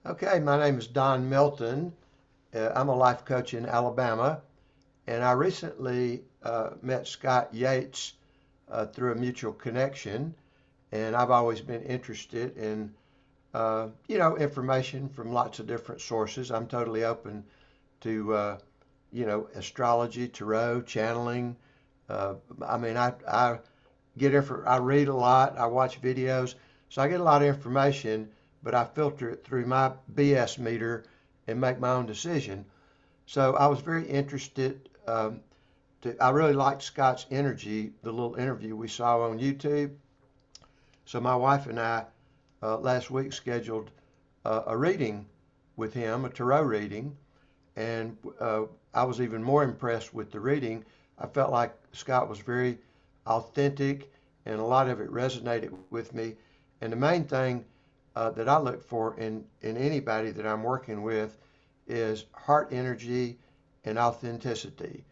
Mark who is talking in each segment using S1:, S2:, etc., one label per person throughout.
S1: Okay, my name is Don Milton. I'm a life coach in Alabama, and I recently met Scott Yates through a mutual connection, and I've always been interested in, information from lots of different sources. I'm totally open to, astrology, tarot, channeling. I I read a lot, I watch videos, so I get a lot of information, but I filter it through my BS meter and make my own decision. So I was very interested. I really liked Scott's energy, the little interview we saw on YouTube. So my wife and I last week scheduled a reading with him, a tarot reading, and I was even more impressed with the reading. I felt like Scott was very authentic, and a lot of it resonated with me. And the main thing that I look for in anybody that I'm working with is heart energy and authenticity.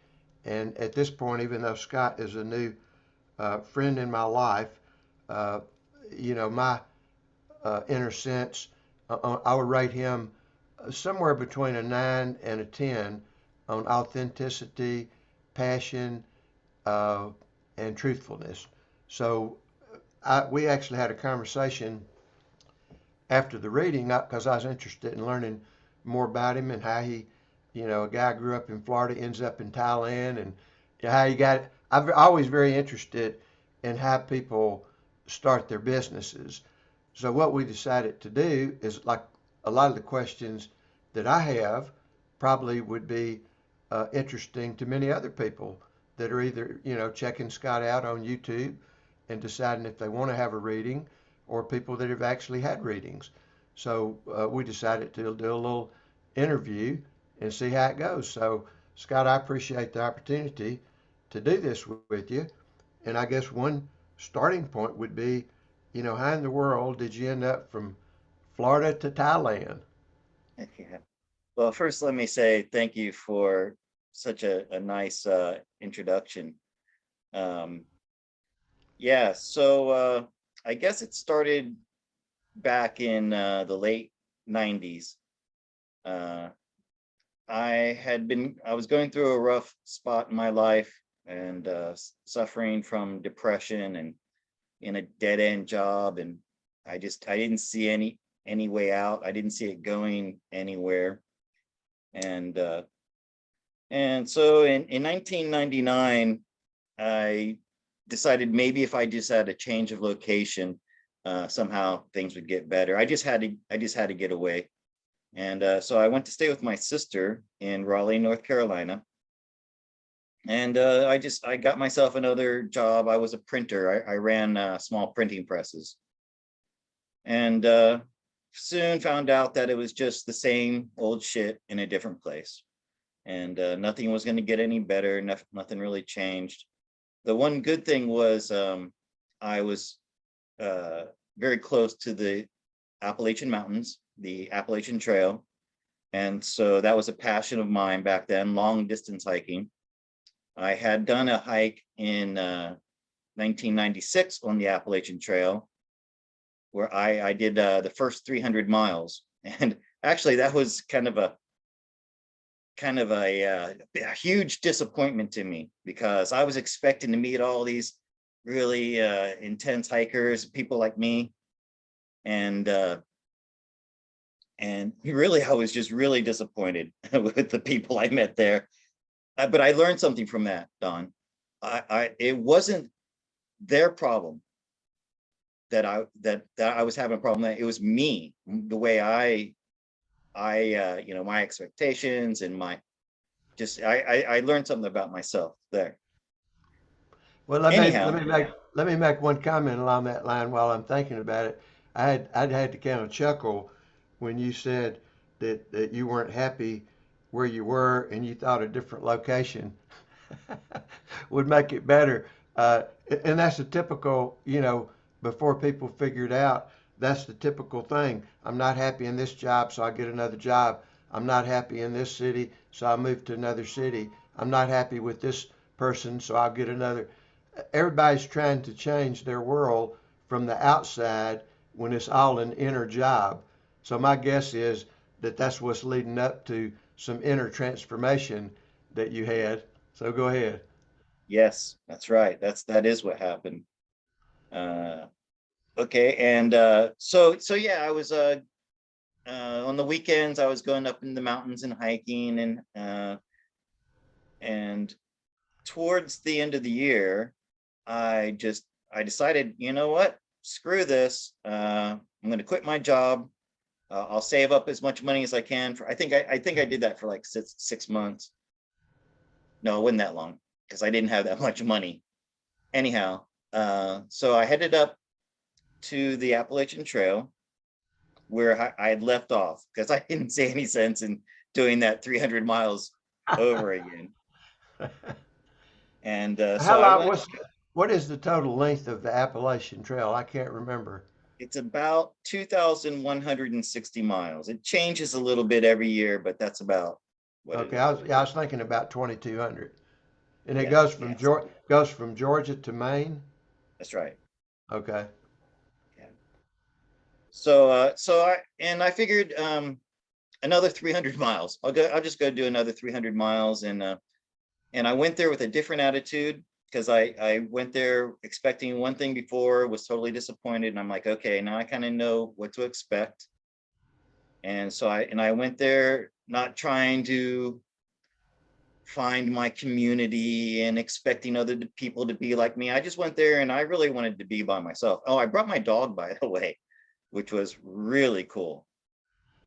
S1: And at this point, even though Scott is a new friend in my life, uh, my inner sense, I would rate him somewhere between a 9 and a 10 on authenticity, passion, uh, and truthfulness. So we actually had a conversation after the reading because I was interested in learning more about him and how he, a guy grew up in Florida, ends up in Thailand, and how he got. I'm always very interested in how people start their businesses. So what we decided to do is like a lot of the questions that I have probably would be interesting to many other people that are either, checking Scott out on YouTube and deciding if they want to have a reading or people that have actually had readings. So we decided to do a little interview and see how it goes. So, Scott, I appreciate the opportunity to do this with you. And I guess one starting point would be, how in the world did you end up from Florida to Thailand?
S2: Yeah. Well, first, let me say thank you for such a nice introduction. Um, yeah, so I guess it started back in the late 90s. Uh, I was going through a rough spot in my life and suffering from depression and in a dead end job. And I didn't see any way out. I didn't see it going anywhere. And so in 1999, I decided maybe if I just had a change of location, somehow things would get better. I just had to get away. And so I went to stay with my sister in Raleigh, North Carolina. And I got myself another job. I was a printer. I ran small printing presses. And soon found out that it was just the same old shit in a different place. And nothing was going to get any better. Nothing really changed. The one good thing was I was uh, very close to the Appalachian Mountains, the Appalachian Trail. And so that was a passion of mine back then, long distance hiking. I had done a hike in 1996 on the Appalachian Trail where I did the first 300 miles. And actually that was a huge disappointment to me because I was expecting to meet all these really intense hikers, people like me. And really, I was just really disappointed with the people I met there. But I learned something from that, Don. It wasn't their problem that I was having a problem. That it was me, the way my expectations and my just I learned something about myself there.
S1: Well,
S2: Anyhow,
S1: let me make one comment along that line while I'm thinking about it. I'd had to kind of chuckle when you said that you weren't happy where you were and you thought a different location would make it better. And that's a typical, before people figure it out, that's the typical thing. I'm not happy in this job, so I get another job. I'm not happy in this city, so I move to another city. I'm not happy with this person, so I'll get another. Everybody's trying to change their world from the outside when it's all an inner job. So my guess is that that's what's leading up to some inner transformation that you had. So go ahead.
S2: Yes, that's right. That is what happened. Uh, okay, and so yeah, I was on the weekends I was going up in the mountains and hiking, and towards the end of the year, I decided, you know what? Screw this. I'm going to quit my job. I'll save up as much money as I can for. I think I did that for like 6 months. No, it wasn't that long because I didn't have that much money. Anyhow, so I headed up to the Appalachian Trail where I had left off because I didn't see any sense in doing that 300 miles over again. And so
S1: How
S2: I
S1: long?
S2: went.
S1: What is the total length of the Appalachian Trail? I can't remember.
S2: It's about 2,160 miles. It changes a little bit every year, but that's about what it
S1: Okay,
S2: is.
S1: I was thinking about 2,200, and it
S2: Yeah,
S1: goes from
S2: yes,
S1: goes from Georgia to Maine.
S2: that's right.
S1: Okay.
S2: Yeah. So I figured another 300 miles. I'll just go do another 300 miles, and I went there with a different attitude because I went there expecting one thing before, was totally disappointed, and I'm like, okay, now I kind of know what to expect. And so I went there not trying to find my community and expecting other people to be like me. I just went there and I really wanted to be by myself. Oh, I brought my dog, by the way, which was really cool.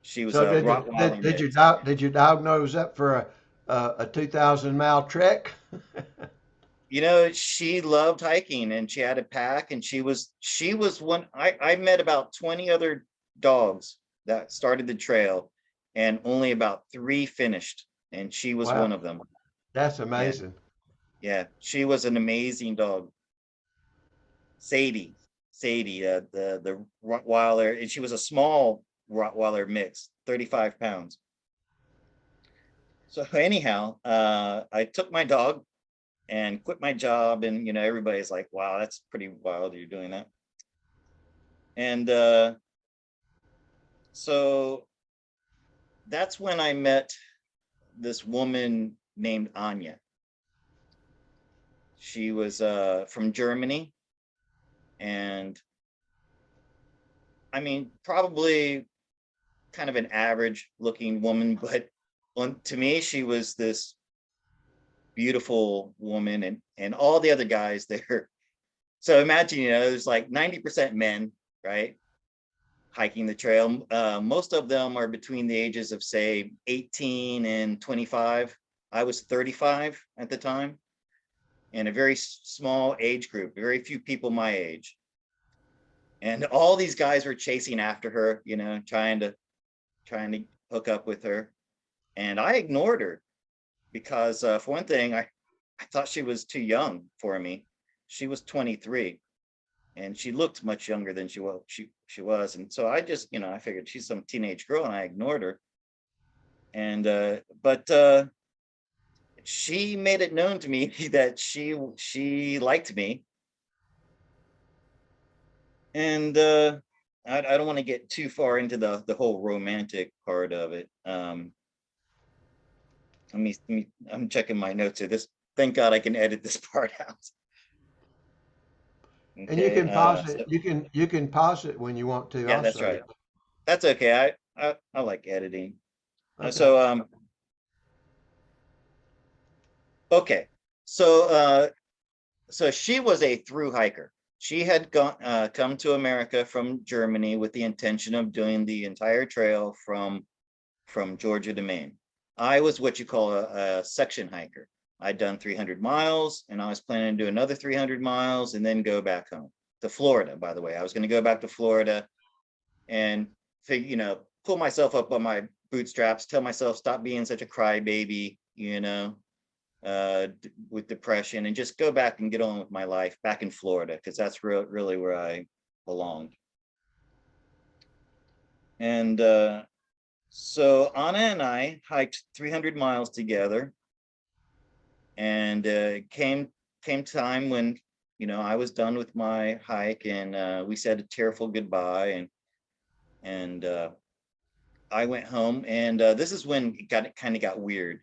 S2: She was
S1: So
S2: a Rottweiler mix.
S1: did your dog nose up for a 2,000 mile trek?
S2: You know, she loved hiking and she had a pack, and she was one. I met about 20 other dogs that started the trail, and only about three finished, and she was one
S1: Wow,
S2: of them.
S1: that's
S2: Yeah,
S1: amazing.
S2: yeah, she was an amazing dog. Sadie, Sadie, the Rottweiler, and she was a small Rottweiler mix, 35 pounds. So anyhow, I took my dog and quit my job, and everybody's like, "Wow, that's pretty wild. You're doing that." And so that's when I met this woman named Anya. She was from Germany, and I mean, probably kind of an average looking woman, but to me, she was this beautiful woman, and all the other guys there. So imagine, there's like 90% men, right? Hiking the trail. Most of them are between the ages of, say, 18 and 25. I was 35 at the time, and a very small age group, very few people my age. And all these guys were chasing after her, trying to hook up with her. And I ignored her because, for one thing, I thought she was too young for me. She was 23, and she looked much younger than she was. And so I just, I figured she's some teenage girl, and I ignored her. And but she made it known to me that she liked me. And I don't want to get too far into the whole romantic part of it. I'm checking my notes here. Thank God I can edit this part out.
S1: And you
S2: Okay.
S1: can pause it.
S2: So
S1: You can pause it when you want to
S2: yeah, that's
S1: also.
S2: right. That's okay. I like editing.
S1: Okay.
S2: Okay. So so she was a through hiker. She had come to America from Germany with the intention of doing the entire trail from Georgia to Maine. I was what you call a section hiker. I'd done 300 miles, and I was planning to do another 300 miles and then go back home to Florida. By the way, I was going to go back to Florida and pull myself up on my bootstraps, tell myself stop being such a crybaby, with depression, and just go back and get on with my life back in Florida, because that's really where I belonged. And so Anna and I hiked 300 miles together, and came time when I was done with my hike, and we said a tearful goodbye, and I went home, and this is when it kind of got weird,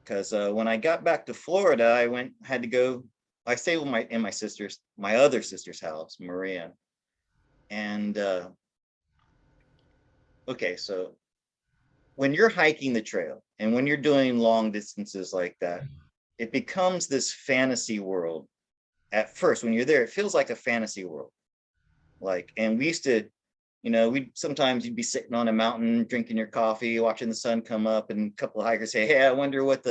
S2: because when I got back to Florida, had to go. I stayed with my other sister's house, Maria, and okay, so when you're hiking the trail and when you're doing long distances like that, it becomes this fantasy world. At first, when you're there, it feels like a fantasy world. Like, and we used to, we sometimes you'd be sitting on a mountain drinking your coffee, watching the sun come up, and a couple of hikers say, "Hey, I wonder what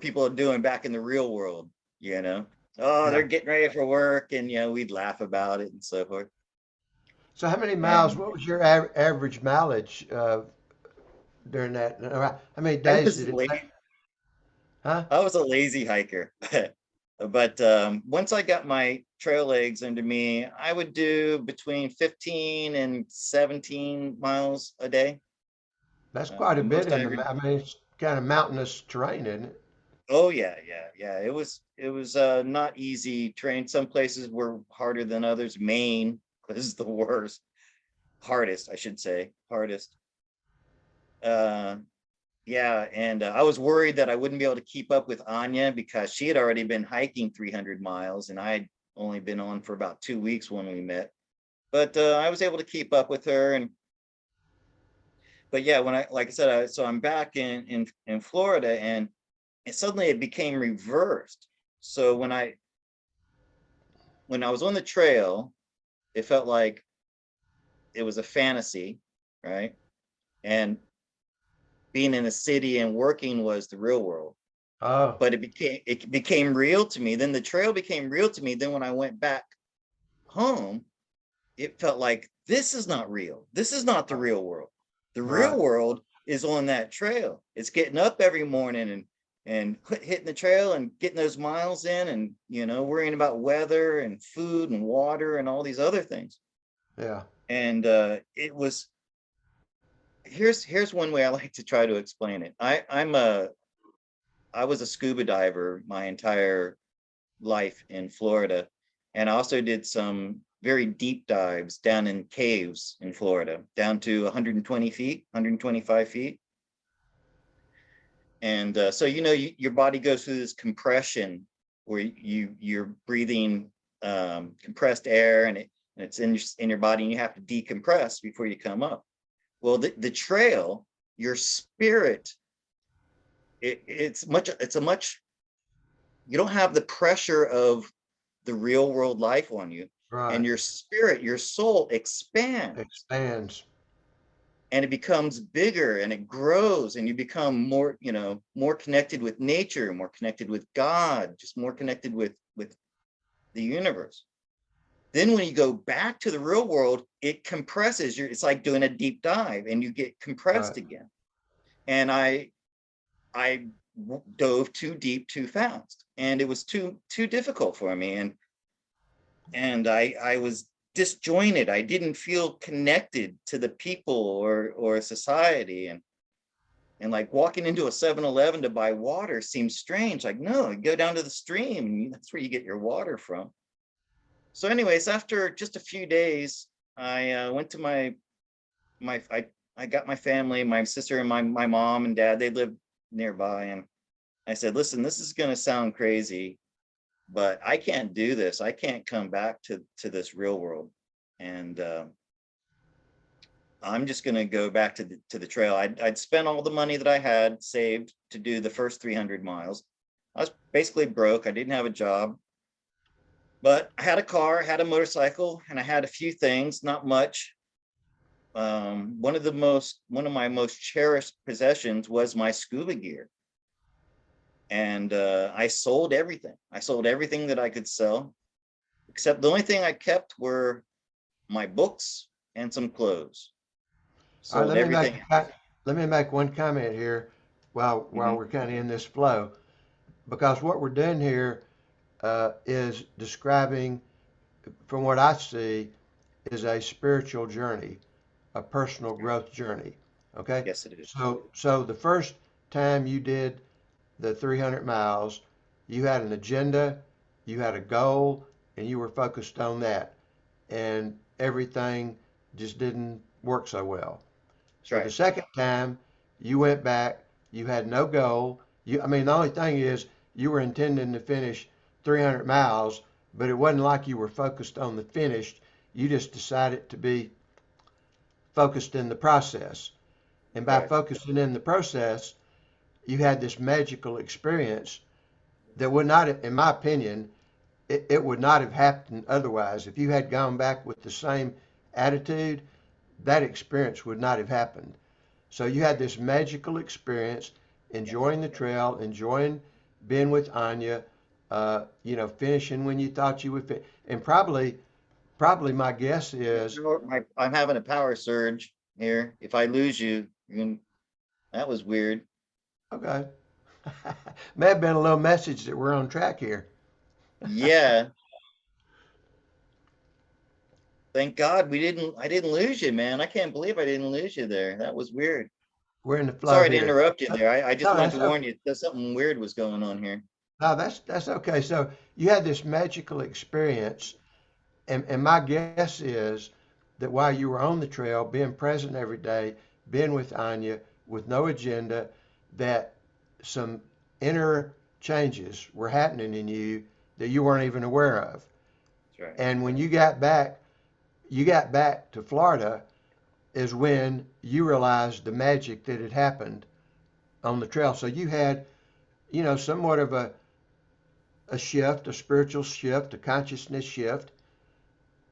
S2: people are doing back in the real world." You know, oh, they're
S1: Yeah.
S2: getting ready for work, and we'd laugh about it and so forth.
S1: So how many miles?
S2: And
S1: What was your average mileage during that? How many
S2: I
S1: days
S2: was
S1: did it take?
S2: late.
S1: Huh?
S2: I was a lazy hiker, but once I got my trail legs under me, I would do between 15 and 17 miles a day.
S1: That's quite a
S2: The
S1: bit
S2: most
S1: in
S2: I
S1: the. I mean, it's kind of mountainous terrain, isn't it?
S2: Oh yeah, yeah, yeah. It was not easy terrain. Some places were harder than others. Maine was the worst, hardest, I should say, hardest. Uh, yeah, and I was worried that I wouldn't be able to keep up with Anya because she had already been hiking 300 miles, and I had only been on for about 2 weeks when we met. But I was able to keep up with her, and but yeah, when like I said, so I'm back in Florida, and suddenly it became reversed. So when I was on the trail, it felt like it was a fantasy, right? And being in a city and working was the real world.
S1: Oh,
S2: But it became real to me. Then the trail became real to me. Then when I went back home, it felt like this is not real. This is not the real world. The
S1: right.
S2: real world is on that trail. It's getting up every morning and hitting the trail and getting those miles in, and worrying about weather and food and water and all these other things.
S1: Yeah.
S2: And it was here's one way I like to try to explain it. I was a scuba diver my entire life in Florida, and I also did some very deep dives down in caves in Florida, down to 120 feet, 125 feet. And so your body goes through this compression where you're breathing compressed air, and it's in your body, and you have to decompress before you come up. Well, the trail, your spirit, it's a much, you don't have the pressure of the real world life on you, and
S1: Right.
S2: your spirit, your soul expands,
S1: Expands.
S2: and it becomes bigger and it grows, and you become more connected with nature, more connected with God, just more connected with the universe. Then when you go back to the real world, it compresses. It's like doing a deep dive, and you get
S1: Right.
S2: compressed again. And I dove too deep too fast, and it was too difficult for me, and I was disjointed. I didn't feel connected to the people or society, and like walking into a 7-Eleven to buy water seems strange. Like, no, you go down to the stream, and that's where you get your water from. So anyways, after just a few days, I went to my I got my family, my sister and my mom and dad, they lived nearby, and I said, listen, this is going to sound crazy, but I can't do this. I can't come back to this real world, and I'm just going to go back to the trail. I'd spent all the money that I had saved to do the first 300 miles. I was basically broke. I didn't have a job, but I had a car, had a motorcycle, and I had a few things, not much. One of my most cherished possessions was my scuba gear, and I sold everything. I sold everything that I could sell, except the only thing I kept were my books and some clothes.
S1: All right.
S2: Sold everything else.
S1: Let me make one comment here while
S2: Mhm.
S1: we're kind of in this flow, because what we're doing here is describing, from what I see, is a spiritual journey, a personal growth journey. Okay.
S2: Yes, it is.
S1: So the first time you did the 300 miles, you had an agenda, you had a goal, and you were focused on that, and everything just didn't work so well.
S2: That's
S1: So the
S2: right.
S1: second time you went back, you had no goal. I mean, the only thing is you were intending to finish 300 miles, but it wasn't like you were focused on the finish. You just decided to be focused in the process. And by
S2: Right.
S1: focusing in the process, you had this magical experience that would not, in my opinion, it would not have happened otherwise. If you had gone back with the same attitude, that experience would not have happened. So you had this magical experience,
S2: Yes.
S1: enjoying the trail, enjoying being with Anya, finishing when you thought you would fit. And probably my guess is,
S2: I'm having a power surge here. If I lose you, that was weird.
S1: okay, may have been a little message that we're on track here.
S2: Yeah. Thank God I didn't lose you, man. I can't believe I didn't lose you there. That was weird.
S1: We're in the flow
S2: Sorry to
S1: here.
S2: interrupt you there. I just
S1: No,
S2: wanted
S1: that's
S2: to
S1: okay.
S2: warn you that something weird was going on here.
S1: No, that's okay. So you had this magical experience, and my guess is that while you were on the trail, being present every day, being with Anya, with no agenda, that some inner changes were happening in you that you weren't even aware of.
S2: That's right.
S1: And when you got back to Florida, is when you realized the magic that had happened on the trail. So you had, somewhat of a shift, a spiritual shift, a consciousness shift,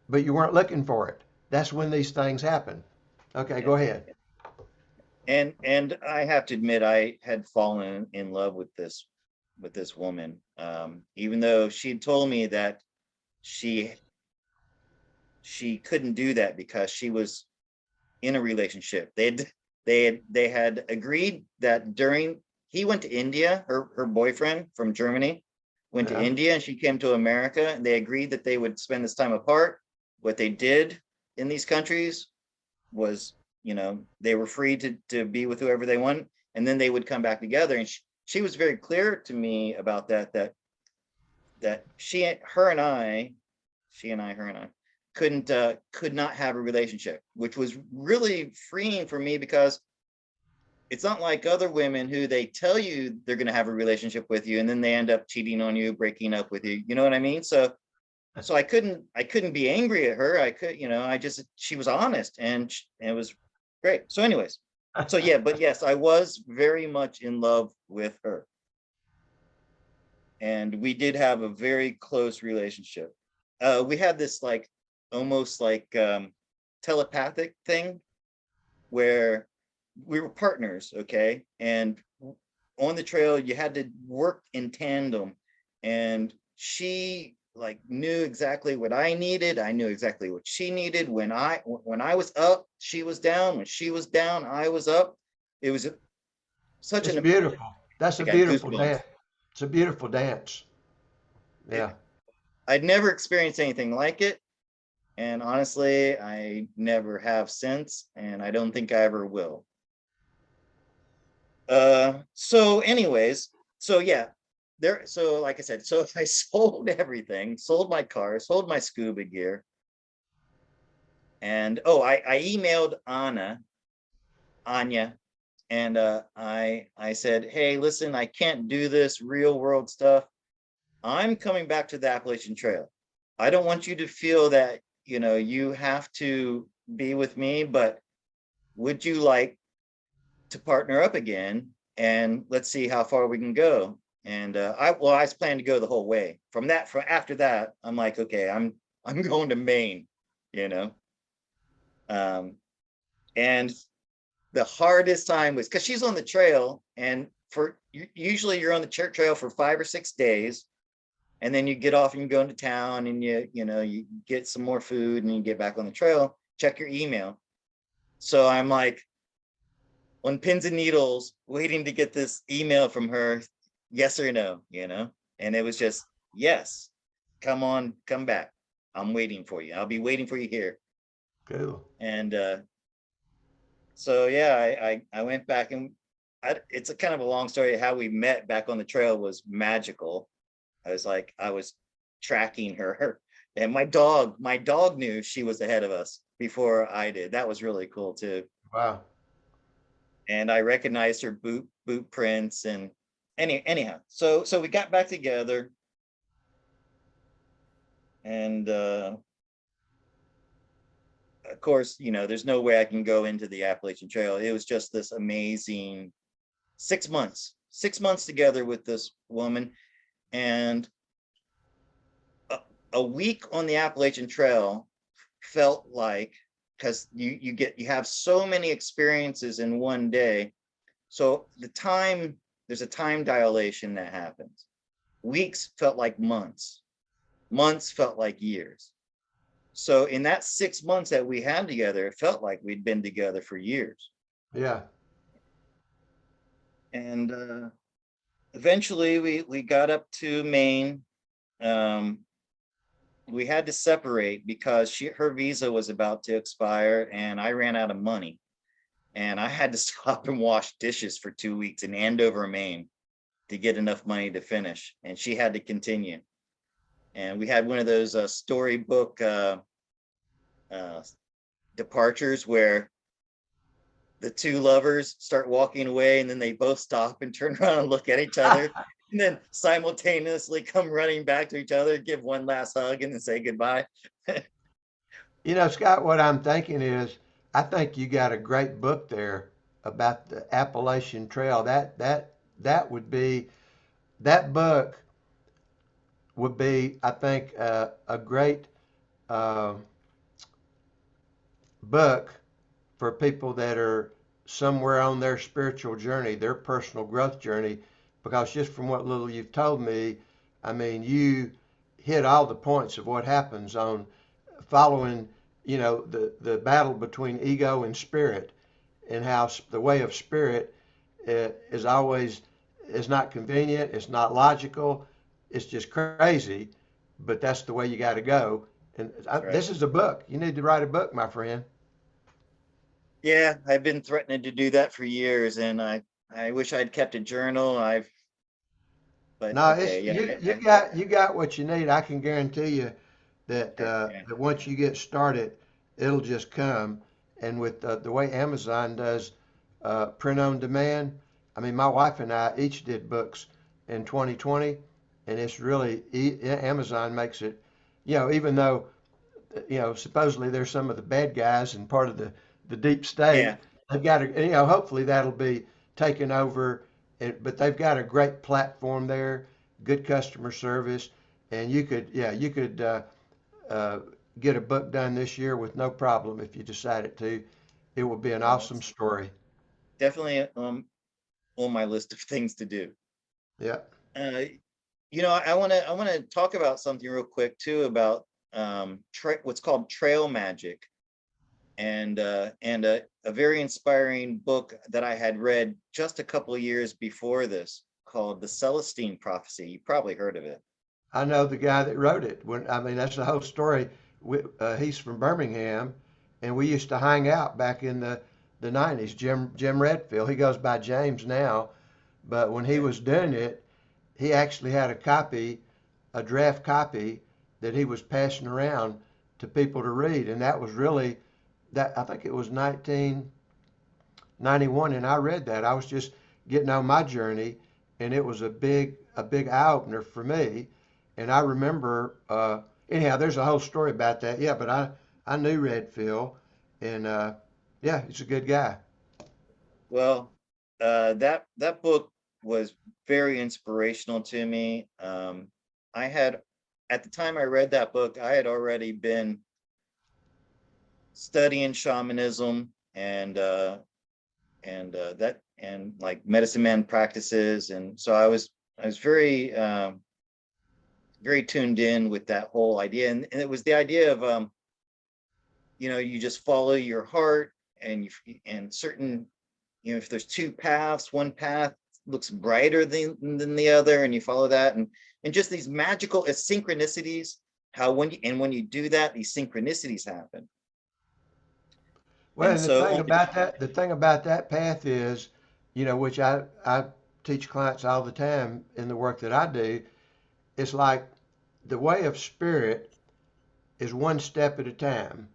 S1: but you weren't looking for it. That's when these things happen. Okay,
S2: Yeah.
S1: go ahead.
S2: And I have to admit I had fallen in love with this woman. Even though she told me that she she couldn't do that because she was in a relationship. They had agreed that during he went to India, her boyfriend from Germany went to
S1: Yeah.
S2: India and she came to America, and they agreed that they would spend this time apart. What they did in these countries was, they were free to be with whoever they want, and then they would come back together. And she was very clear to me about that her and I could not have a relationship, which was really freeing for me because it's not like other women who they tell you they're going to have a relationship with you and then they end up cheating on you, breaking up with you. You know what I mean? So I couldn't be angry at her. I could, I just she was honest, and it was great. So anyways, so yeah, but yes, I was very much in love with her, and we did have a very close relationship. We had this like almost like telepathic thing where we were partners, okay? And on the trail, you had to work in tandem. And she like knew exactly what I needed. I knew exactly what she needed. When I was up, she was down. When she was down, I was up. It was such
S1: It's
S2: an
S1: beautiful. That's
S2: I
S1: a
S2: got
S1: beautiful dance.
S2: goosebumps.
S1: It's a beautiful dance.
S2: It,
S1: Yeah.
S2: I'd never experienced anything like it. And honestly, I never have since, and I don't think I ever will. So anyways, so yeah, so like I said, so I sold everything, sold my car, sold my scuba gear, and I emailed Anya, and I said, hey, listen, I can't do this real world stuff. I'm coming back to the Appalachian Trail. I don't want you to feel that, you have to be with me, but would you like to partner up again, and let's see how far we can go. And I was planning to go the whole way. From after that, I'm like, okay, I'm going to Maine, you know. Um, and the hardest time was because she's on the trail, and usually you're on the trail for 5 or 6 days, and then you get off and you go into town and you get some more food and you get back on the trail, check your email. So I'm like on pins and needles waiting to get this email from her, yes or no. And it was just yes, come on, come back, I'm waiting for you, I'll be waiting for you here.
S1: Cool.
S2: And so yeah, I went back, and it's a kind of a long story. How we met back on the trail was magical. I was tracking her, and my dog knew she was ahead of us before I did. That was really cool too.
S1: Wow.
S2: and I recognized her boot prints. And anyhow, so we got back together, and of course, there's no way I can go into the Appalachian Trail. It was just this amazing 6 months together with this woman. And a week on the Appalachian Trail felt like, because you have so many experiences in one day. So there's a time dilation that happens. Weeks felt like months. Months felt like years. So in that 6 months that we had together, it felt like we'd been together for years.
S1: Yeah.
S2: And eventually we got up to Maine. We had to separate because her visa was about to expire, and I ran out of money. And I had to stop and wash dishes for 2 weeks in Andover, Maine, to get enough money to finish. And she had to continue. And we had one of those storybook departures where the two lovers start walking away, and then they both stop and turn around and look at each other, and then simultaneously come running back to each other, give one last hug, and then say goodbye.
S1: Scott, what I'm thinking is, I think you got a great book there about the Appalachian Trail. That would be that book would be, I think, a great uh, book for people that are somewhere on their spiritual journey, their personal growth journey, because just from what little you've told me, I mean, you hit all the points of what happens on following, the battle between ego and spirit, and how the way of spirit is always is not convenient, it's not logical, it's just crazy, but that's the way you got to go. And
S2: Right.
S1: this is a book. You need to write a book, my friend.
S2: Yeah, I've been threatening to do that for years, and I wish I'd kept a journal. But
S1: No, it's
S2: okay, yeah,
S1: you got what you need. I can guarantee you that
S2: yeah,
S1: that once you get started, it'll just come. And with the way Amazon does print on demand, I mean, my wife and I each did books in 2020, and it's really Amazon makes it, even though supposedly they're some of the bad guys and part of the deep state.
S2: yeah.
S1: They've got to, hopefully that'll be taken over. But they've got a great platform there, good customer service, and you could uh, get a book done this year with no problem if you decided to. It would be an
S2: Well,
S1: awesome
S2: it's
S1: story.
S2: definitely on my list of things to do.
S1: Yeah.
S2: Uh, I want to talk about something real quick too about what's called trail magic, and a very inspiring book that I had read just a couple of years before this called the Celestine Prophecy. You probably heard of it.
S1: I know the guy that wrote it. I mean, that's the whole story. He's from Birmingham, and we used to hang out back in the 90s. Jim Redfield. He goes by James now, but when he
S2: Okay.
S1: was doing it, he actually had a draft copy that he was passing around to people to read, and that was really that. I think it was 1991, and I read that. I was just getting on my journey, and it was a big eye opener for me. And I remember, anyhow, there's a whole story about that. Yeah, but I knew Redfield, and yeah, he's a good guy.
S2: Well, that book was very inspirational to me. I had at the time I read that book, I had already been studying shamanism and that and like medicine man practices, and so I was very tuned in with that whole idea, and it was the idea of you just follow your heart, and certain, if there's two paths, one path looks brighter than the other, and you follow that, and just these magical synchronicities, how when you do that, these synchronicities happen.
S1: Well,
S2: And
S1: and
S2: so
S1: the thing about that path is, which I teach clients all the time in the work that I do, it's like the way of spirit is one step at a time.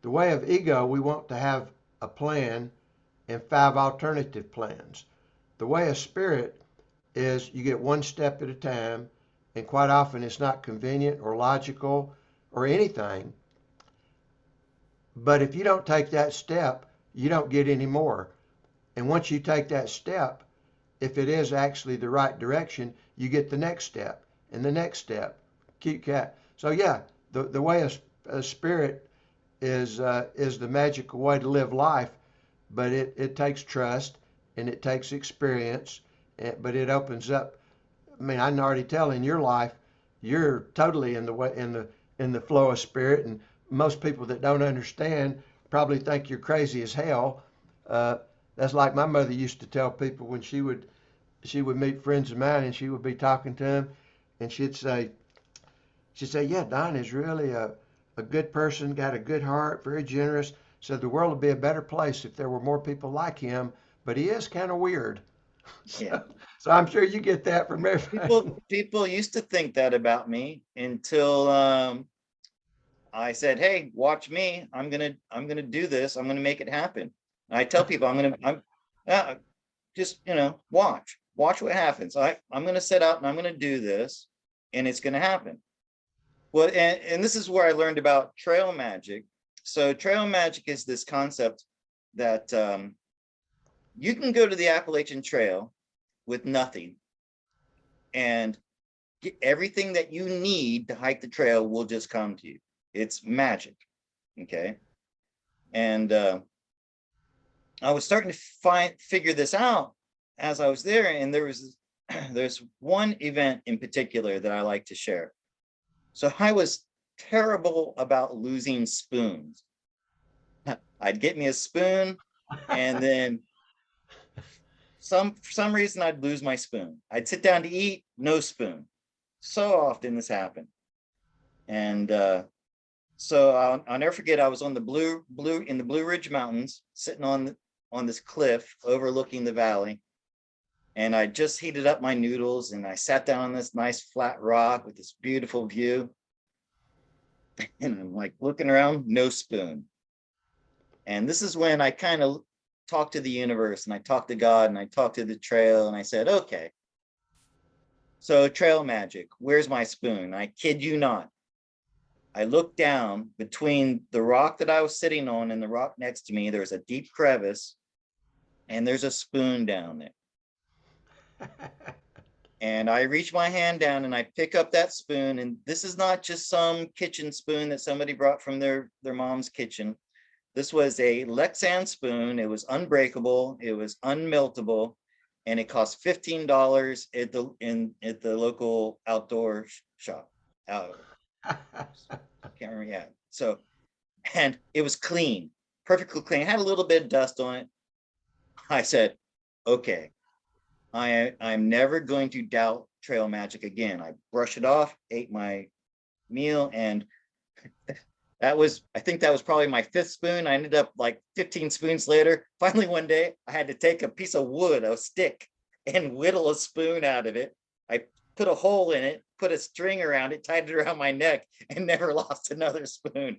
S1: The way of ego, we want to have a plan and 5 alternative plans. The way of spirit is you get one step at a time, and quite often it's not convenient or logical or anything. But if you don't take that step, you don't get any more. And once you take that step, if it is actually the right direction, you get the next step and the next step. Cute cat. So yeah, the way of spirit is the magical way to live life, but it takes trust and it takes experience, but it opens up. I mean, I can already tell in your life, you're totally in the way in the flow of spirit, and most people that don't understand probably think you're crazy as hell. Uh, that's like my mother used to tell people when she would meet friends of mine and she would be talking to them, and she'd say, yeah, Don is really a good person, got a good heart, very generous. Said the world would be a better place if there were more people like him, but he is kind of weird.
S2: Yeah.
S1: So, so I'm sure you get that from everybody.
S2: People used to think that about me until I said, "Hey, watch me. I'm gonna do this. I'm gonna make it happen." And I tell people, I'm just watch what happens. I'm gonna set out and I'm gonna do this, and it's gonna happen. Well, and this is where I learned about trail magic. So trail magic is this concept that you can go to the Appalachian Trail with nothing, and get everything that you need to hike the trail will just come to you. It's magic. Okay. And I was starting to figure this out as I was there. And there's one event in particular that I like to share. So I was terrible about losing spoons. I'd get me a spoon, and then for some reason I'd lose my spoon. I'd sit down to eat, no spoon. So often this happened. And so I'll never forget, I was on the Blue Ridge Mountains, sitting on this cliff overlooking the valley. And I just heated up my noodles and I sat down on this nice flat rock with this beautiful view. And I'm like looking around, no spoon. And this is when I kind of talked to the universe and I talked to God and I talked to the trail and I said, okay, so trail magic, where's my spoon? I kid you not. I looked down between the rock that I was sitting on and the rock next to me. There's a deep crevice and there's a spoon down there. And I reach my hand down and I pick up that spoon. And this is not just some kitchen spoon that somebody brought from their mom's kitchen. This was a Lexan spoon. It was unbreakable. It was unmeltable. And it cost $15 at the local outdoor shop. I can't remember. Yeah. So, and it was clean, perfectly clean. It had a little bit of dust on it. I said, okay, I'm never going to doubt trail magic again. I brushed it off, ate my meal, and I think that was probably my 5th spoon. I ended up like 15 spoons later. Finally, one day I had to take a piece of wood, a stick, and whittle a spoon out of it. I put a hole in it, put a string around it, tied it around my neck, and never lost another spoon.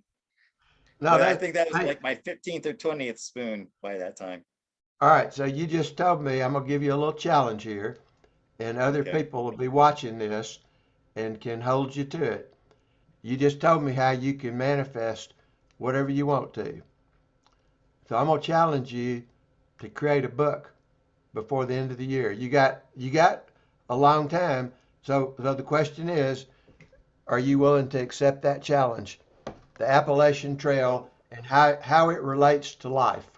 S1: No,
S2: But I
S1: that
S2: think that was
S1: hey,
S2: like my 15th or 20th spoon by that time.
S1: all right. So you just told me I'm gonna give you a little challenge here, and other
S2: Okay.
S1: people will be watching this and can hold you to it. You just told me how you can manifest whatever you want to. So I'm gonna challenge you to create a book before the end of the year. You got a long time. So the question is, are you willing to accept that challenge? The Appalachian Trail
S2: Well,
S1: and how it relates to life.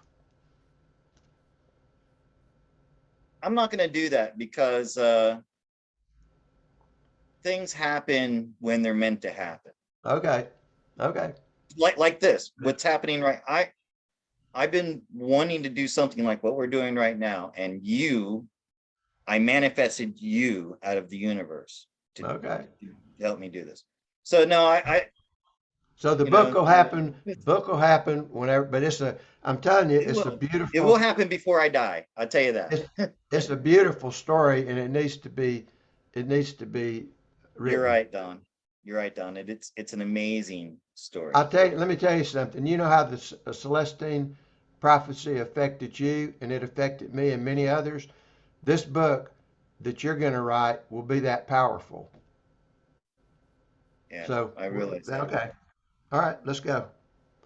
S2: I'm not going to do that because things happen when they're meant to happen.
S1: Okay. Okay.
S2: Like this, what's happening right. I've been wanting to do something like what we're doing right now, and I manifested you out of the universe to
S1: Okay.
S2: help me do this. So no,
S1: So the
S2: you know,
S1: book will happen. Book will happen whenever. But I'm telling you,
S2: it
S1: it's a
S2: will it will
S1: beautiful.
S2: happen before I die. I'll tell you that.
S1: It's it's a beautiful story, and it needs to be
S2: You're
S1: written.
S2: right, Don. You're right, Don. It's an amazing story.
S1: Let me tell you something. You know how the Celestine Prophecy affected you and it affected me and many others, this book that you're going to write will be that powerful.
S2: Yeah,
S1: So,
S2: I realize that.
S1: okay. All right, let's go.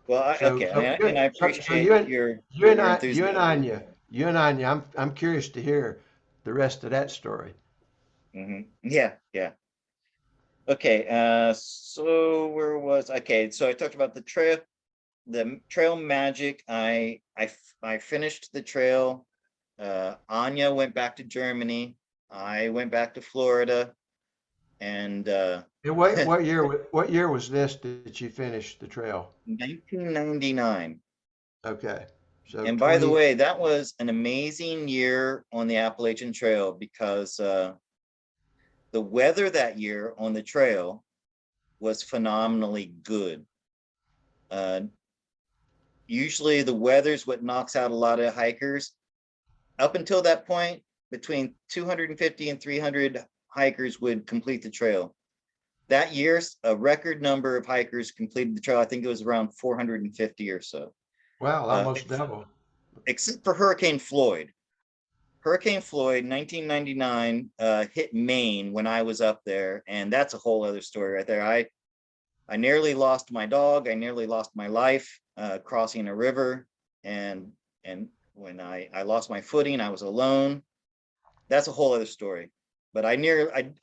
S2: Well,
S1: So,
S2: okay,
S1: so
S2: and
S1: good.
S2: I
S1: So
S2: appreciate your enthusiasm.
S1: you and Anya, I'm curious to hear the rest of that story.
S2: Yeah, yeah. Okay, so where was okay? So I talked about the trail magic. I finished the trail. Anya went back to Germany. I went back to Florida, and
S1: And what year was this that you finished the trail?
S2: 1999.
S1: Okay. So
S2: And by the
S1: 20.
S2: way, that was an amazing year on the Appalachian Trail because the weather that year on the trail was phenomenally good. Uh, Usually the weather's what knocks out a lot of hikers. Up until that point, between 250 and 300 hikers would complete the trail. That year, a record number of hikers completed the trail. I think it was around 450 or so.
S1: Wow,
S2: Uh,
S1: almost double.
S2: Except for Hurricane Floyd. Hurricane Floyd, 1999, hit Maine when I was up there, and that's a whole other story right there. I nearly lost my dog. I nearly lost my life crossing a river, and when I lost my footing, I was alone. That's a whole other story. But I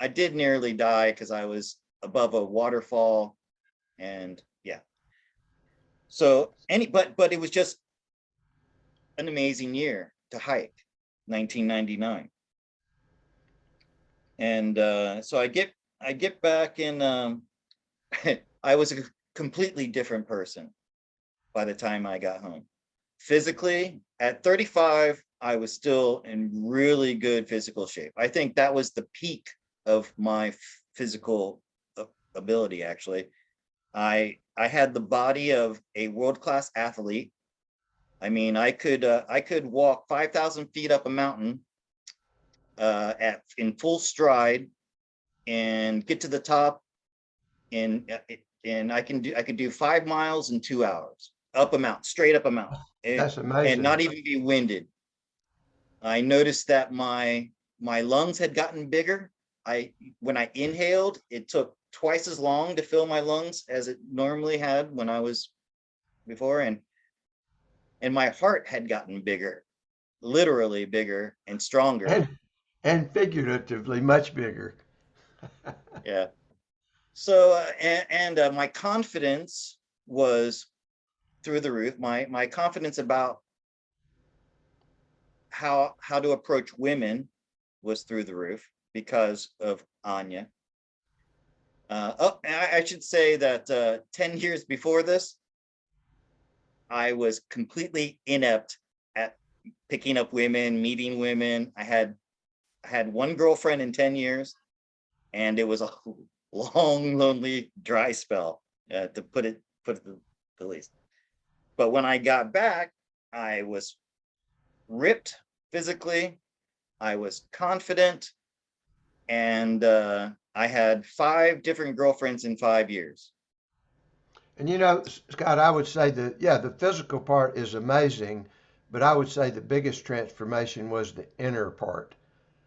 S2: did nearly die because I was above a waterfall, and yeah. So but it was just an amazing year to hike, 1999. And so I get back in. I was a completely different person by the time I got home. Physically, at 35, I was still in really good physical shape. I think that was the peak of my physical ability. Actually, I had the body of a world-class athlete. I mean, I could walk 5,000 feet up a mountain at in full stride and get to the top in and I could do 5 miles in 2 hours up a mountain, straight up a mountain,
S1: That's
S2: and
S1: amazing.
S2: not even be winded. I noticed that my lungs had gotten bigger. I When I inhaled, it took twice as long to fill my lungs as it normally had when I was before, and my heart had gotten bigger, literally bigger and stronger.
S1: And figuratively much bigger.
S2: Yeah. So my confidence was through the roof. My confidence about how to approach women was through the roof because of Anya. I should say that 10 years before this, I was completely inept at picking up women, meeting women. I had one girlfriend in 10 years, and it was a long, lonely, dry spell, to put it the least. But when I got back, I was ripped physically. I was confident, and I had 5 different girlfriends in 5 years.
S1: And you know, Scott, I would say that, yeah, the physical part is amazing, but I would say the biggest transformation was the inner part.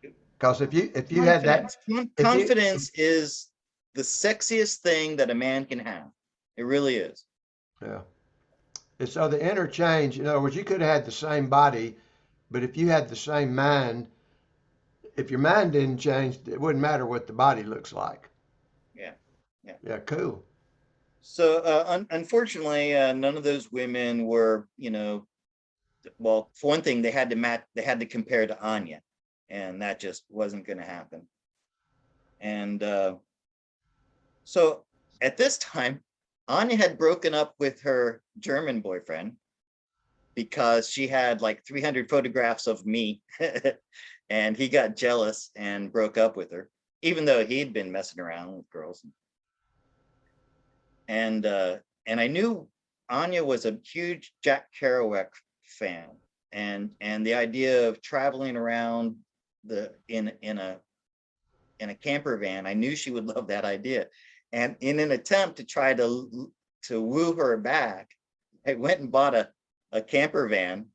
S1: Because if you had that,
S2: Confidence.
S1: if you,
S2: Confidence is the sexiest thing that a man can have. It really is.
S1: yeah. And so the inner change, in other words, you could have had the same body, but if you had the same mind, if your mind didn't change, it wouldn't matter what the body looks like.
S2: Yeah. Yeah.
S1: Yeah, cool.
S2: So unfortunately, none of those women were, well, for one thing, they had to compare to Anya, and that just wasn't going to happen. And so at this time, Anya had broken up with her German boyfriend because she had like 300 photographs of me, and he got jealous and broke up with her, even though he'd been messing around with girls. And I knew Anya was a huge Jack Kerouac fan, and the idea of traveling around the in a camper van, I knew she would love that idea. And in an attempt to try to woo her back, I went and bought a a camper van.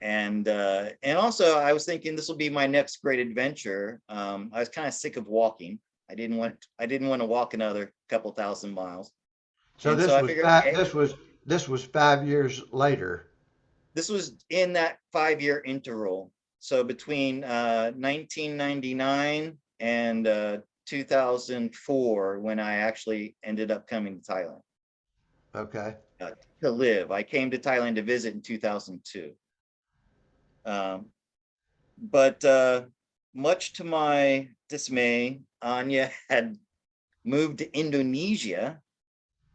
S2: And also I was thinking this will be my next great adventure. I was kind of sick of walking. I didn't want to walk another couple thousand miles.
S1: So
S2: And so I figured, okay,
S1: this was 5 years later.
S2: this was in that 5 year interval. So between 1999 and 2004, when I actually ended up coming to Thailand
S1: Okay.
S2: uh, to live. I came to Thailand to visit in 2002. Um, but much to my dismay, Anya had moved to Indonesia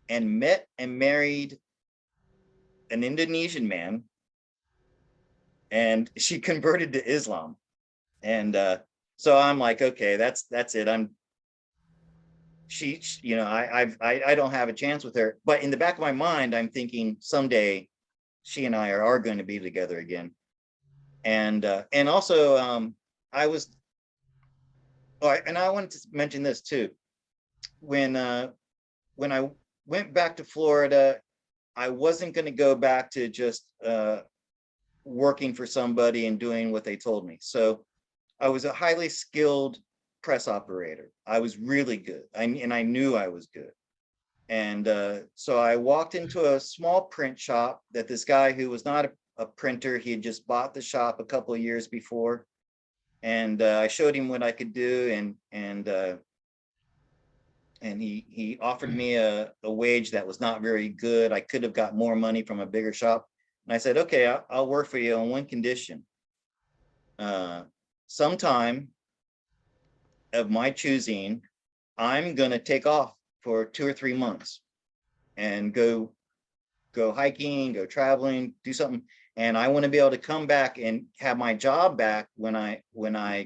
S2: and met and married an Indonesian man, and she converted to Islam. And so I'm like, okay, that's it. I don't have a chance with her. But in the back of my mind, I'm thinking someday she and I are going to be together again. And also I was, and I wanted to mention this too. When I went back to Florida, I wasn't going to go back to just working for somebody and doing what they told me. So I was a highly skilled press operator. I was really good, and I knew I was good. And so I walked into a small print shop that this guy who was not a printer, he had just bought the shop a couple of years before, and I showed him what I could do, and he offered me a wage that was not very good. I could have got more money from a bigger shop, and I said, okay, I'll work for you on one condition. Sometime of my choosing, I'm going to take off for 2 or 3 months and go hiking, go traveling, do something. And I want to be able to come back and have my job back when I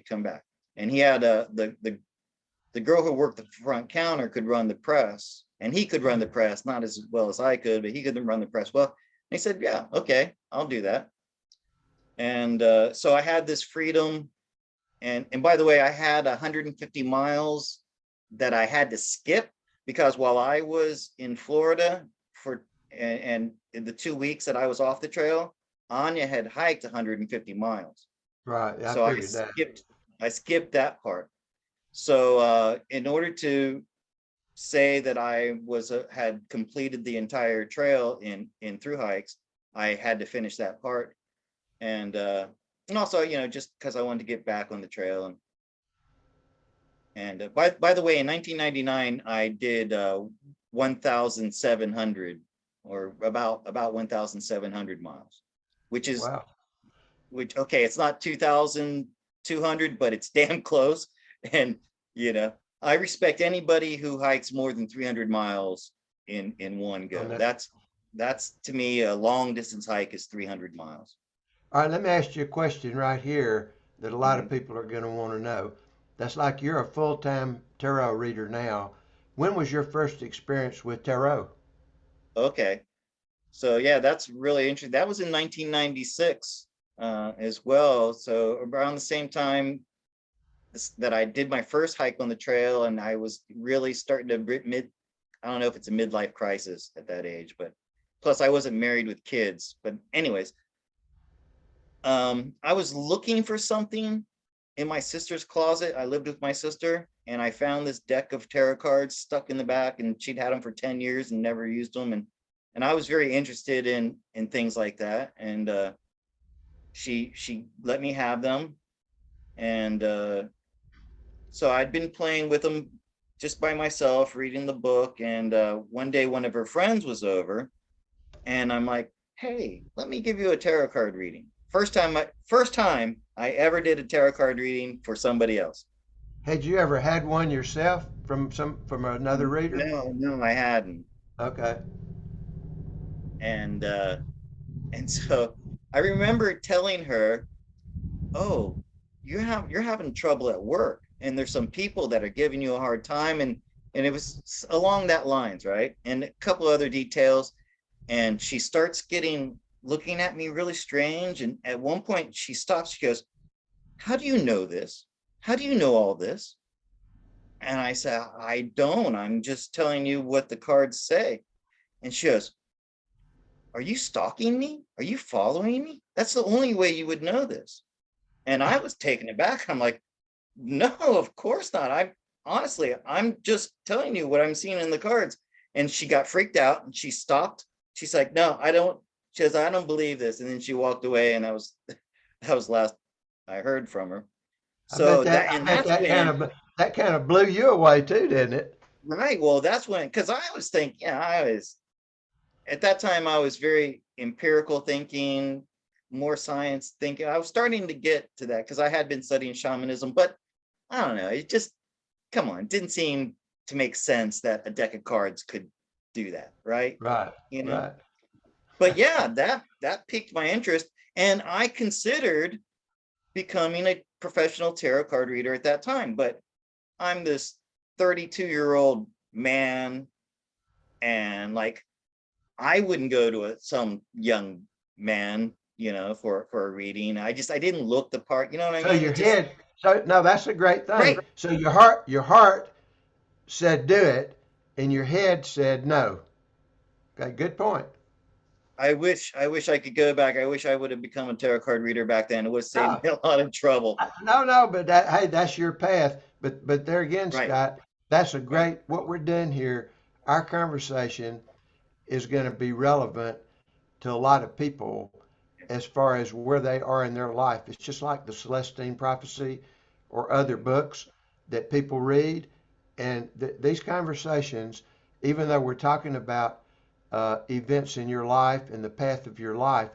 S2: come back. And he had the girl who worked the front counter could run the press, and he could run the press, not as well as I could, but he couldn't run the press well. And he said, yeah, okay, I'll do that. And so I had this freedom. And by the way, I had 150 miles that I had to skip, because while I was in Florida and in the 2 weeks that I was off the trail, Anya had hiked 150 miles.
S1: Right. I
S2: So
S1: figured that.
S2: I skipped that part. So in order to say that I had completed the entire trail in through hikes, I had to finish that part. And also, just because I wanted to get back on the trail. And by the way, in 1999, I did 1,700, or about 1,700 miles, which is
S1: Wow.
S2: okay. It's not 2,200, but it's damn close. And I respect anybody who hikes more than 300 miles in one
S1: On
S2: go.
S1: that.
S2: That's to me, a long distance hike is 300 miles.
S1: All right, let me ask you a question right here that a lot of
S2: Mhm.
S1: people are going to want to know. That's like you're a full-time tarot reader now. When was your first experience with tarot?
S2: Okay. So yeah, that's really interesting. That was in 1996 as well. So around the same time that I did my first hike on the trail, and I was really starting to I don't know if it's a midlife crisis at that age, but plus I wasn't married with kids. But anyways, I was looking for something in my sister's closet. I lived with my sister, and I found this deck of tarot cards stuck in the back, and she'd had them for 10 years and never used them. And I was very interested in things like that. And she let me have them. And so I'd been playing with them just by myself, reading the book. And one day, one of her friends was over, and I'm like, "Hey, let me give you a tarot card reading." First time I ever did a tarot card reading for somebody else.
S1: Had you ever had one yourself from another reader?
S2: No, no, I hadn't.
S1: Okay.
S2: And and so I remember telling her, "Oh, you're having trouble at work, and there's some people that are giving you a hard time." And it was along that lines, right? And a couple other details. And she starts looking at me really strange. And at one point she stops. She goes, "How do you know this? How do you know all this?" And I said, "I don't. I'm just telling you what the cards say." And she goes, are you stalking me? Are you following me? That's the only way you would know this. And I was taken aback. I'm like, no, of course not. I'm just telling you what I'm seeing in the cards. And she got freaked out and she stopped. She's like, no, I don't. She says, I don't believe this. And then she walked away, and that was last I heard from her. So
S1: I bet
S2: that's
S1: that
S2: when,
S1: kind of blew you away too, didn't it?
S2: right. Well, that's when, because I was thinking, yeah, at that time, I was very empirical thinking, more science thinking. I was starting to get to that because I had been studying shamanism, but I don't know. It just, come on, it didn't seem to make sense that a deck of cards could do that, right?
S1: Right,
S2: You know,
S1: right.
S2: but yeah, that piqued my interest, and I considered becoming a professional tarot card reader at that time. But I'm this 32-year-old man, and like I wouldn't go to some young man, for a reading. I didn't look the part. You know what I
S1: So
S2: mean?
S1: your
S2: It just
S1: head, so no, that's a great thing.
S2: right.
S1: So your heart said do it, and your head said no. Okay, good point.
S2: I wish I could go back. I wish I would have become a tarot card reader back then. It would have saved
S1: No,
S2: me a lot of trouble.
S1: no, but hey, that's your path. But there again,
S2: Right.
S1: Scott, that's a
S2: Right.
S1: great. What we're doing here, our conversation is going to be relevant to a lot of people as far as where they are in their life. It's just like the Celestine Prophecy or other books that people read. And these conversations, even though we're talking about events in your life and the path of your life,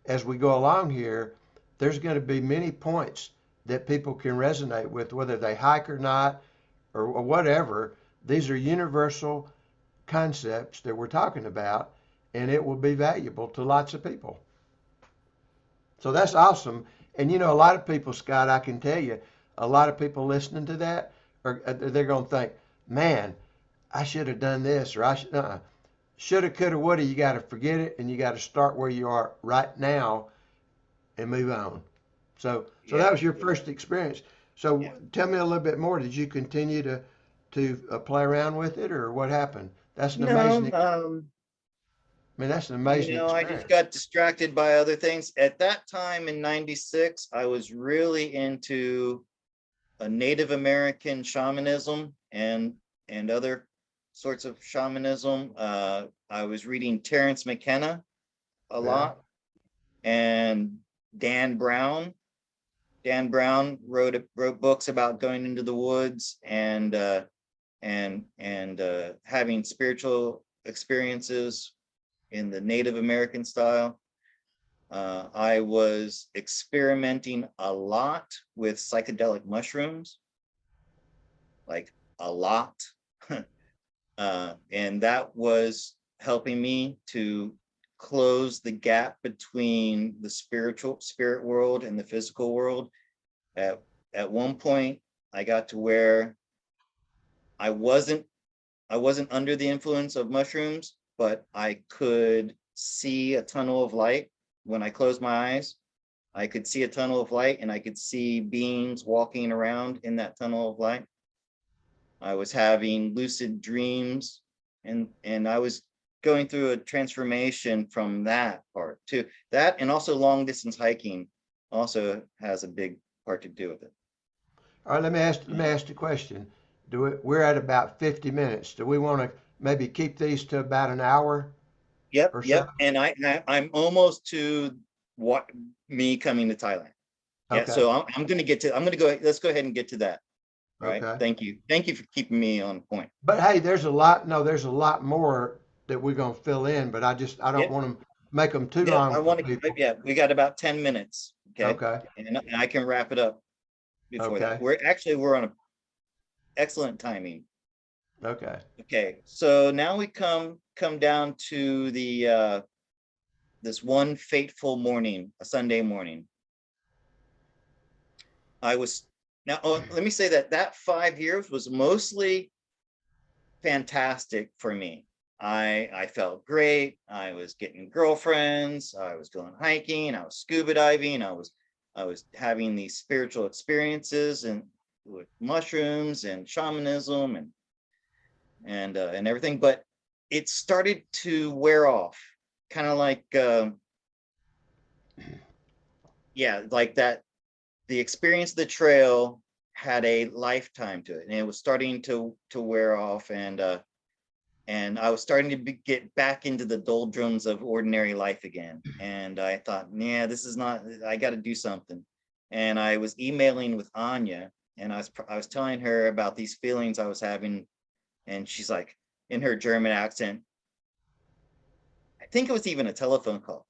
S1: as we go along here, there's going to be many points that people can resonate with, whether they hike or not, or whatever. These are universal concepts that we're talking about, and it will be valuable to lots of people. So that's awesome. And a lot of people, Scott, I can tell you, a lot of people listening to that are they're going to think, man, I should have done this, or I should. Shoulda, coulda, woulda. You got to forget it, and you got to start where you are right now and move on. So that
S2: Yeah.
S1: was your first experience. So
S2: Yeah.
S1: tell me a little bit more. Did you continue to play around with it, or what happened? That's an
S2: No,
S1: amazing. I mean, that's an amazing
S2: I just
S1: experience.
S2: got distracted by other things. At that time in 96, I was really into a Native American shamanism and other sorts of shamanism. I was reading Terrence McKenna a
S1: Yeah.
S2: lot, and Dan Brown. Dan Brown wrote books about going into the woods and having spiritual experiences in the Native American style. I was experimenting a lot with psychedelic mushrooms, like a lot. And that was helping me to close the gap between the spirit world and the physical world. At, at one point, I got to where I wasn't I wasn't under the influence of mushrooms, but I could see a tunnel of light when I closed my eyes. I could see a tunnel of light, and I could see beings walking around in that tunnel of light. I was having lucid dreams, and I was going through a transformation from that part to that, and also long distance hiking also has a big part to do with it.
S1: All right. Let me ask the question. We're at about 50 minutes. Do we want to maybe keep these to about an hour
S2: Yep,
S1: or so?
S2: yep. And I'm almost to what me coming to Thailand. Yeah,
S1: Okay.
S2: so I'm gonna go, let's go ahead and get to that. All right.
S1: Okay.
S2: Thank you. Thank you for keeping me on point.
S1: But hey, there's a lot. No, there's a lot more that we're gonna fill in. But I don't
S2: Yep.
S1: want to make them too
S2: Yep.
S1: long
S2: I
S1: for
S2: want to,
S1: people.
S2: yeah, we got about 10 minutes. Okay.
S1: Okay.
S2: And I can wrap it up before that.
S1: Okay.
S2: We're on a excellent timing.
S1: Okay.
S2: Okay. So now we come down to the this one fateful morning, a Sunday morning. I was now, oh, let me say that 5 years was mostly fantastic for me. I felt great. I was getting girlfriends. I was going hiking. I was scuba diving. I was having these spiritual experiences and with mushrooms and shamanism and everything. But it started to wear off. kind of like, yeah, like that. The experience of the trail had a lifetime to it, and it was starting to wear off, and I was starting to get back into the doldrums of ordinary life again. And I thought, yeah, this is not. I got to do something. And I was emailing with Anya, and I was telling her about these feelings I was having, and she's like, in her German accent, I think it was even a telephone call.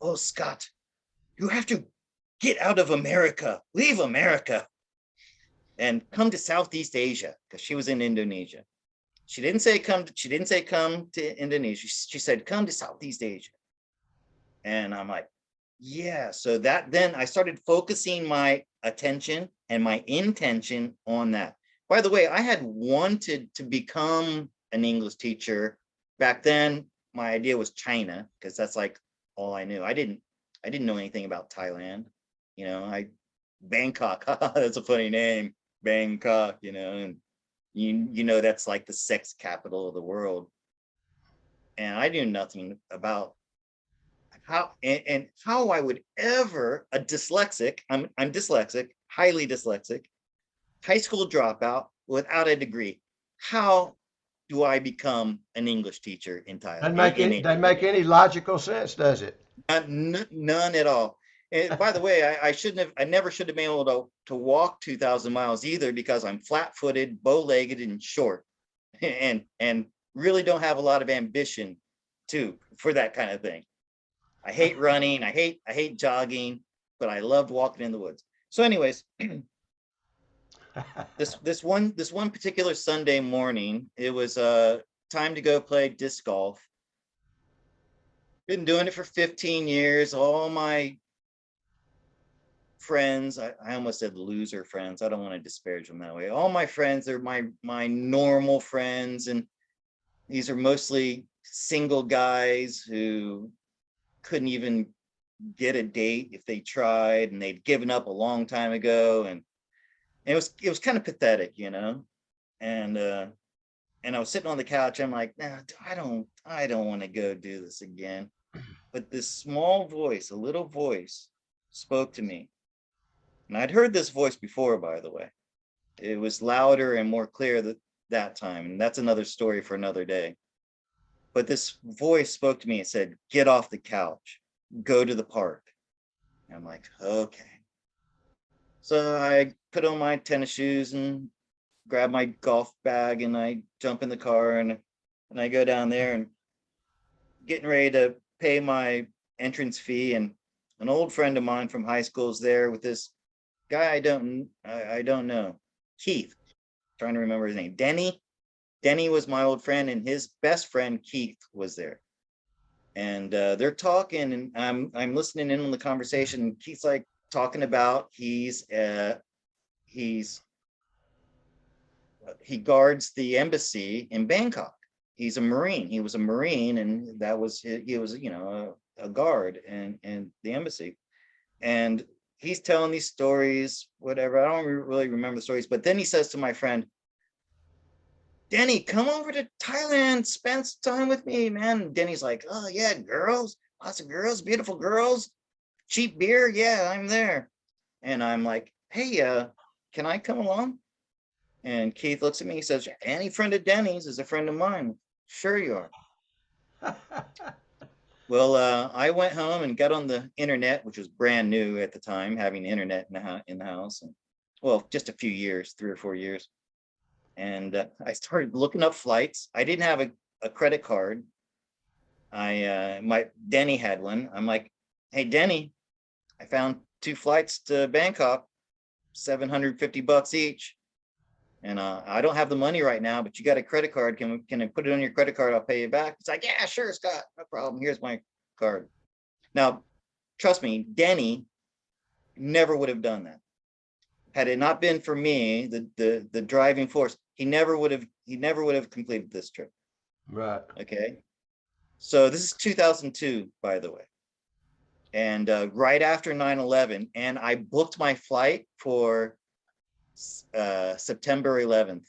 S2: Oh, Scott, you have to get out of America, leave America, and come to Southeast Asia, because she was in Indonesia. She didn't say come. She didn't say come to Indonesia. She said come to Southeast Asia. And I'm like, yeah. So that then I started focusing my attention and my intention on that. By the way, I had wanted to become an English teacher back then. My idea was China, because that's like all I knew. I didn't know anything about Thailand. You know, Bangkok. That's a funny name, Bangkok. You know, and you know that's like the sex capital of the world. And I knew nothing about how and how I would ever, a dyslexic, I'm dyslexic, highly dyslexic, high school dropout without a degree. How do I become an English teacher in Thailand?
S1: Doesn't make any logical sense, does it?
S2: None at all. And by the way, I shouldn't have, I never should have been able to walk 2,000 miles either, because I'm flat-footed, bow-legged, and short, and really don't have a lot of ambition too for that kind of thing. I hate running, I hate jogging, but I loved walking in the woods. So, anyways, this one particular Sunday morning, it was time to go play disc golf. Been doing it for 15 years. All my friends, I almost said loser friends. I don't want to disparage them that way. All my friends are my normal friends, and these are mostly single guys who couldn't even get a date if they tried, and they'd given up a long time ago, and it was kind of pathetic, you know. And I was sitting on the couch. I'm like, nah, I don't want to go do this again. But this small voice, a little voice, spoke to me. And I'd heard this voice before, by the way. It was louder and more clear that time. And that's another story for another day. But this voice spoke to me and said, get off the couch, go to the park. And I'm like, okay. So I put on my tennis shoes and grab my golf bag, and I jump in the car, and I go down there and getting ready to pay my entrance fee. And an old friend of mine from high school is there with this guy I don't know, Keith. Trying to remember his name. Denny was my old friend, and his best friend Keith was there. And they're talking, and I'm listening in on the conversation. Keith's like talking about he guards the embassy in Bangkok. He's a Marine. He was a Marine, and that was he was, you know, a guard and the embassy. And he's telling these stories, whatever. I don't really remember the stories, but then he says to my friend, Denny, come over to Thailand, spend some time with me, man. And Denny's like, oh yeah, girls, lots of girls, beautiful girls, cheap beer. Yeah, I'm there. And I'm like, hey, can I come along? And Keith looks at me, he says, any friend of Denny's is a friend of mine. Sure you are. Well, I went home and got on the internet, which was brand new at the time, having internet in the house. And well, just a few years, 3 or 4 years. And I started looking up flights. I didn't have a credit card. My Denny had one. I'm like, hey, Denny, I found 2 flights to Bangkok, $750 each. And I don't have the money right now, but you got a credit card. Can I put it on your credit card? I'll pay you back. It's like, yeah, sure, Scott, no problem. Here's my card. Now, trust me, Denny never would have done that. Had it not been for me, the driving force, he never would have completed this trip.
S1: Right.
S2: Okay. So this is 2002, by the way. And right after 9/11, and I booked my flight for September 11th.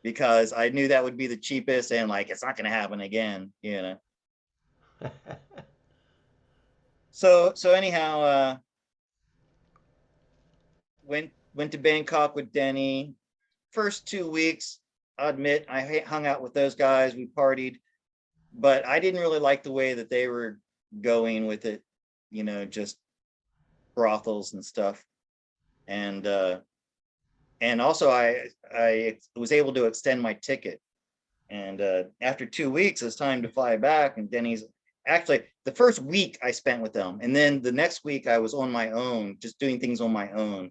S2: because I knew that would be the cheapest, and like it's not going to happen again, you know. So anyhow, went to Bangkok with Denny. First 2 weeks, I admit I hung out with those guys. We partied, but I didn't really like the way that they were going with it, you know, just brothels and stuff. And also I was able to extend my ticket. And after 2 weeks, it's time to fly back. And Denny's actually the first week I spent with them, and then the next week I was on my own, just doing things on my own,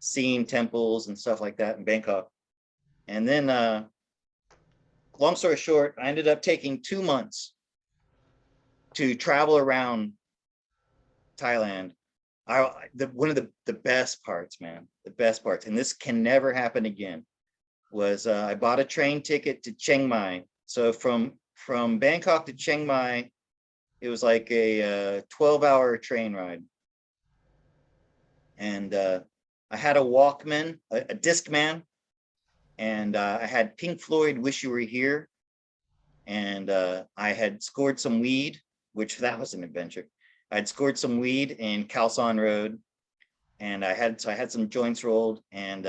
S2: seeing temples and stuff like that in Bangkok. And then, long story short, I ended up taking 2 months to travel around Thailand. One of the best parts, man, the best parts, and this can never happen again, was I bought a train ticket to Chiang Mai. So from Bangkok to Chiang Mai, it was like a 12-hour train ride. And I had a Walkman, a Discman, and I had Pink Floyd "Wish You Were Here," and I had scored some weed, which that was an adventure. I'd scored some weed in Khao San Road, and I had some joints rolled, and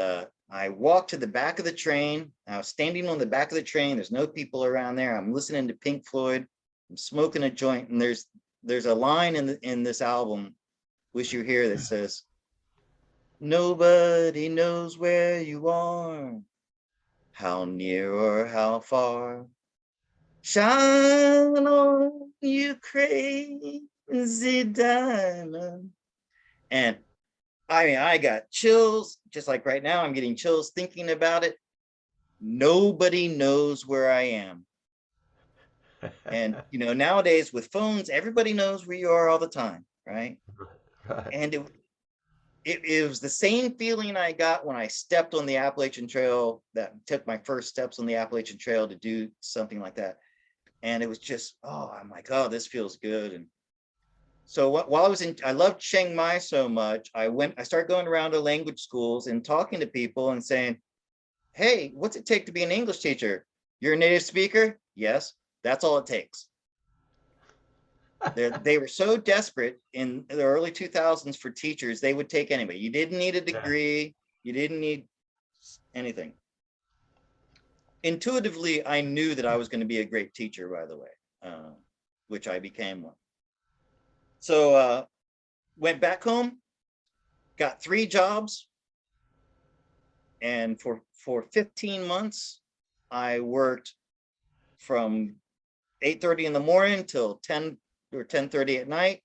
S2: I walked to the back of the train. I was standing on the back of the train. There's no people around there. I'm listening to Pink Floyd. I'm smoking a joint, and there's a line in this album, "Wish You Were Here," that says, "Nobody knows where you are, how near or how far. Shine on, you crazy diamond." And I mean, I got chills, just like right now, I'm getting chills thinking about it. Nobody knows where I am. And, you know, nowadays with phones, everybody knows where you are all the time, right?
S1: Right.
S2: And it was the same feeling I got when I stepped on the Appalachian Trail, that took my first steps on the Appalachian Trail to do something like that. And it was just, oh, I'm like, oh, this feels good. And so while I loved Chiang Mai so much, I started going around to language schools and talking to people and saying, "Hey, what's it take to be an English teacher? You're a native speaker?" "Yes." That's all it takes. They were so desperate in the early 2000s for teachers, they would take anybody. You didn't need a degree. You didn't need anything. Intuitively, I knew that I was going to be a great teacher, by the way, which I became one. So went back home, got 3 jobs, and for 15 months, I worked from 8:30 in the morning till 10 or 10:30 at night.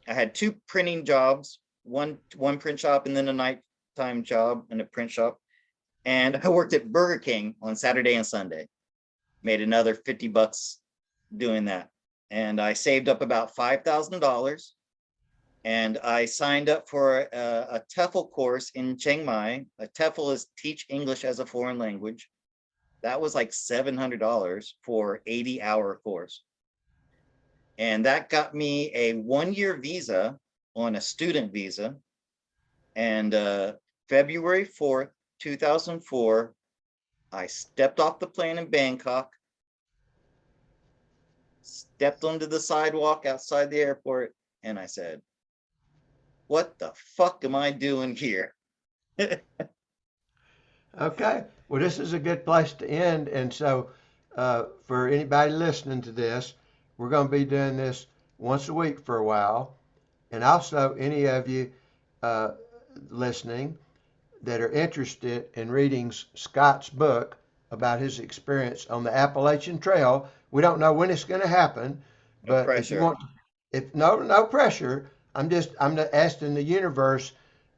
S2: I had 2 printing jobs, one print shop, and then a nighttime job in a print shop. And I worked at Burger King on Saturday and Sunday. Made another $50 doing that. And I saved up about $5,000. And I signed up for a Tefl course in Chiang Mai. A Tefl is Teach English as a Foreign Language. That was like $700 for 80-hour course. And that got me a 1-year visa on a student visa. And February 4th, 2004, I stepped off the plane in Bangkok, stepped onto the sidewalk outside the airport, and I said, "What the fuck am I doing here?"
S1: Okay. Well, this is a good place to end. And so, for anybody listening to this, we're going to be doing this once a week for a while. And also, any of you uh, listening that are interested in reading Scott's book about his experience on the Appalachian Trail, we don't know when it's going to happen,
S2: No
S1: but if you
S2: pressure.
S1: want, if no pressure. I'm asking the universe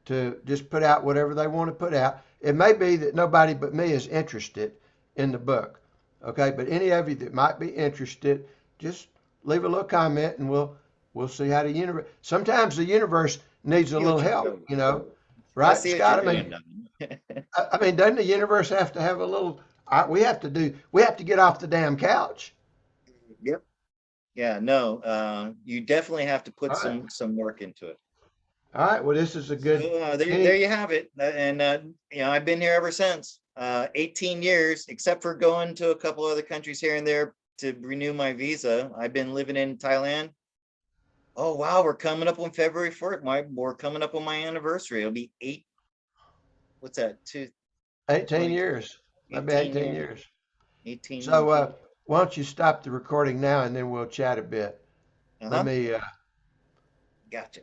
S1: to just put out whatever they want to put out. It may be that nobody but me is interested in the book. Okay, but any of you that might be interested, just leave a little comment and we'll see how the universe. Sometimes the universe needs a
S2: See
S1: little
S2: what you're
S1: help,
S2: doing. I
S1: right,
S2: see what you're
S1: Scott?
S2: doing.
S1: I mean, doesn't the universe have to have a little? We have to get off the damn couch.
S2: Yep. Yeah, no, you definitely have to put
S1: All right,
S2: some work into it.
S1: all right. Well, this is a good.
S2: So there
S1: Any
S2: you have it. And you know, I've been here ever since. 18 years, except for going to a couple other countries here and there to renew my visa. I've been living in Thailand. Oh wow, we're coming up on February 4th. We're coming up on my anniversary. It'll be what's that?
S1: 18
S2: 20,
S1: years. Maybe
S2: 18
S1: 18
S2: years.
S1: years.
S2: 18
S1: So,
S2: years, yeah.
S1: why don't you stop the recording now and then we'll chat a bit. Let
S2: Uh-huh.
S1: me
S2: Gotcha.